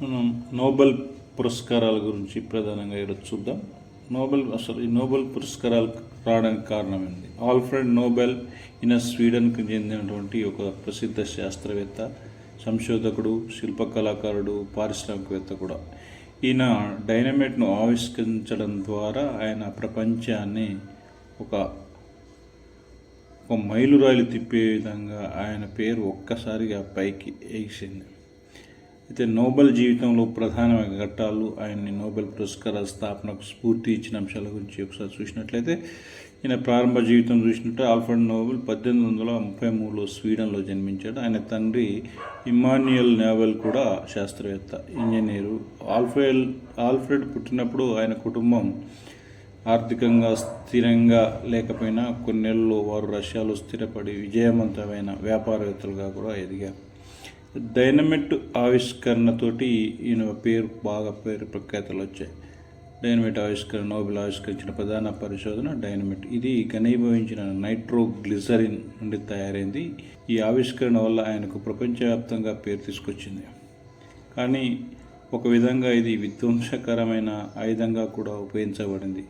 మనం నోబెల్ పురస్కారాల గురించి ప్రధానంగా ఈరోజు చూద్దాం. ఈ నోబెల్ పురస్కారాలు రావడానికి కారణం ఏంటి? ఆల్ఫ్రెడ్ నోబెల్ ఈయన స్వీడన్కి చెందినటువంటి ఒక ప్రసిద్ధ శాస్త్రవేత్త, సంశోధకుడు, శిల్పకళాకారుడు, పారిశ్రామికవేత్త కూడా. ఈయన డైనమైట్ను ఆవిష్కరించడం ద్వారా ఆయన ప్రపంచాన్ని ఒక మైలురాయిలు తిప్పే విధంగా ఆయన పేరు ఒక్కసారిగా పైకి ఎగిసింది. అయితే నోబెల్ జీవితంలో ప్రధాన ఘట్టాలు, ఆయన్ని నోబెల్ పురస్కారాల స్థాపనకు స్ఫూర్తి ఇచ్చిన అంశాల గురించి ఒకసారి చూసినట్లయితే, ఈయన ప్రారంభ జీవితం చూసినట్టు ఆల్ఫ్రెడ్ నోబెల్ 1833లో స్వీడన్లో జన్మించాడు. ఆయన తండ్రి ఇమ్మాన్యుయల్ నోబెల్ కూడా శాస్త్రవేత్త, ఇంజనీరు. ఆల్ఫ్రెడ్ పుట్టినప్పుడు ఆయన కుటుంబం ఆర్థికంగా స్థిరంగా లేకపోయినా కొన్నేళ్ళలో వారు రష్యాలో స్థిరపడి విజయవంతమైన వ్యాపారవేత్తలుగా కూడా ఎదిగారు. డైనమైట్ ఆవిష్కరణతోటి ఈయన పేరు ప్రఖ్యాతలు వచ్చాయి. డైనమైట్ ఆవిష్కరణ, నోబెల్ ఆవిష్కరించిన ప్రధాన పరిశోధన డైనమైట్. ఇది ఘనీభవించిన నైట్రోగ్లిజరిన్ నుండి తయారైంది. ఈ ఆవిష్కరణ వల్ల ఆయనకు ప్రపంచవ్యాప్తంగా పేరు తీసుకొచ్చింది. కానీ ఒక విధంగా ఇది విధ్వంసకరమైన ఆయుధంగా కూడా ఉపయోగించబడింది.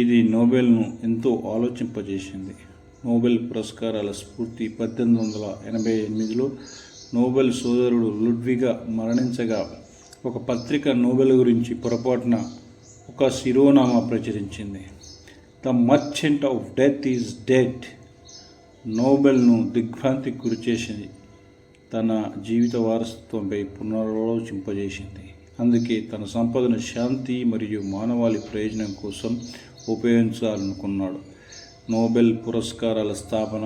ఇది నోబెల్ను ఎంతో ఆలోచింపజేసింది. నోబెల్ పురస్కారాల స్ఫూర్తి 1888లో నోబెల్ సోదరుడు లుడ్విగ్ మరణించగా ఒక పత్రిక నోబెల్ గురించి పొరపాటున ఒక శిరోనామా ప్రచురించింది. The merchant of death is dead. నోబెల్ను దిగ్భ్రాంతికి గురిచేసింది, తన జీవిత వారసత్వంపై పునరాలోచింపజేసింది. అందుకే తన సంపదను శాంతి మరియు మానవాళి ప్రయోజనం కోసం ఉపయోగించాలనుకున్నాడు. నోబెల్ పురస్కారాల స్థాపన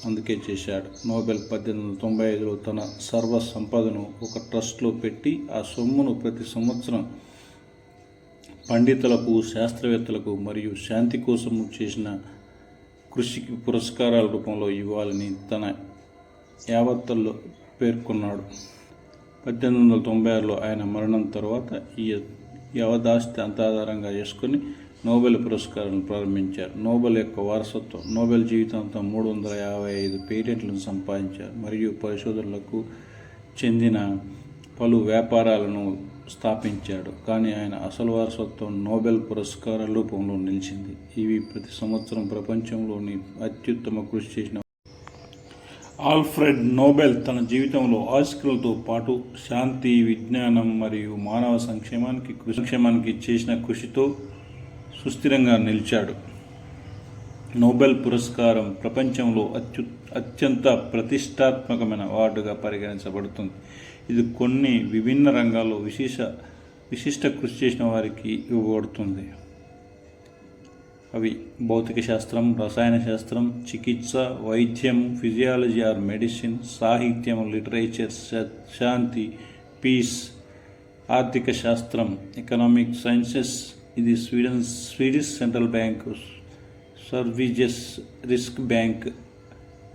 అందుకే చేశాడు. నోబెల్ 1895లో తన సర్వ సంపదను ఒక ట్రస్ట్లో పెట్టి ఆ సొమ్మును ప్రతి సంవత్సరం పండితులకు, శాస్త్రవేత్తలకు మరియు శాంతి కోసం చేసిన కృషికి పురస్కారాల రూపంలో ఇవ్వాలని తన యావత్తల్లో పేర్కొన్నాడు. 1896లో ఆయన మరణం తర్వాత ఈ యావదాస్తి అంతాధారంగా చేసుకొని నోబెల్ పురస్కారాలను ప్రారంభించారు. నోబెల్ యొక్క వారసత్వం. నోబెల్ జీవితాంతం 355 పేటెంట్లను సంపాదించారు మరియు పరిశోధనలకు చెందిన పలు వ్యాపారాలను స్థాపించాడు. కానీ ఆయన అసలు వారసత్వం నోబెల్ పురస్కారాల రూపంలో నిలిచింది. ఇవి ప్రతి సంవత్సరం ప్రపంచంలోని అత్యుత్తమ కృషి చేసిన ఆల్ఫ్రెడ్ నోబెల్ తన జీవితంలో ఆవిష్కరణలతో పాటు శాంతి, విజ్ఞానం మరియు మానవ సంక్షేమానికి చేసిన కృషితో సుస్థిరంగా నిలిచాడు. నోబెల్ పురస్కారం ప్రపంచంలో అత్యంత ప్రతిష్టాత్మకమైన అవార్డుగా పరిగణించబడుతుంది. ఇది కొన్ని విభిన్న రంగాల్లో విశిష్ట కృషి చేసిన వారికి ఇవ్వబడుతుంది. అవి భౌతిక శాస్త్రం, రసాయన శాస్త్రం, చికిత్స, వైద్యం, ఫిజియాలజీ ఆర్ మెడిసిన్, సాహిత్యం, లిటరేచర్, శాంతి, పీస్, ఆర్థిక శాస్త్రం, ఎకనామిక్ సైన్సెస్. ఇది Swedish central bank, Sveriges Riksbank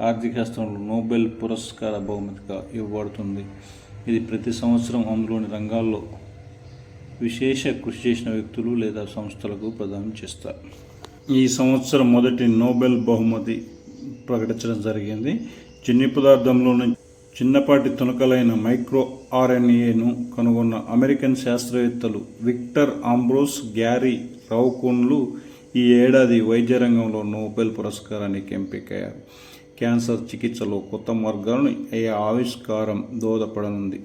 ఆర్థిక శాస్త్రంలో నోబెల్ పురస్కార బహుమతిగా ఇవ్వబడుతుంది. ఇది ప్రతి సంవత్సరం అందులోని రంగాల్లో విశేష కృషి చేసిన వ్యక్తులు లేదా సంస్థలకు ప్రదానం చేస్తారు. ఈ సంవత్సరం మొదటి నోబెల్ బహుమతి ప్రకటించడం జరిగింది. జన్యు పదార్థంలోని చిన్నపాటి తునకలైన మైక్రో RNAను కనుగొన్న అమెరికన్ శాస్త్రవేత్తలు విక్టర్ ఆంబ్రోస్, గ్యారీ రౌకోన్లు ఈ ఏడాది వైద్య రంగంలో నోబెల్ పురస్కారానికి ఎంపికయ్యారు. క్యాన్సర్ చికిత్సలో కొత్త మార్గాలను ఈ ఆవిష్కారం దోహదపడనుంది.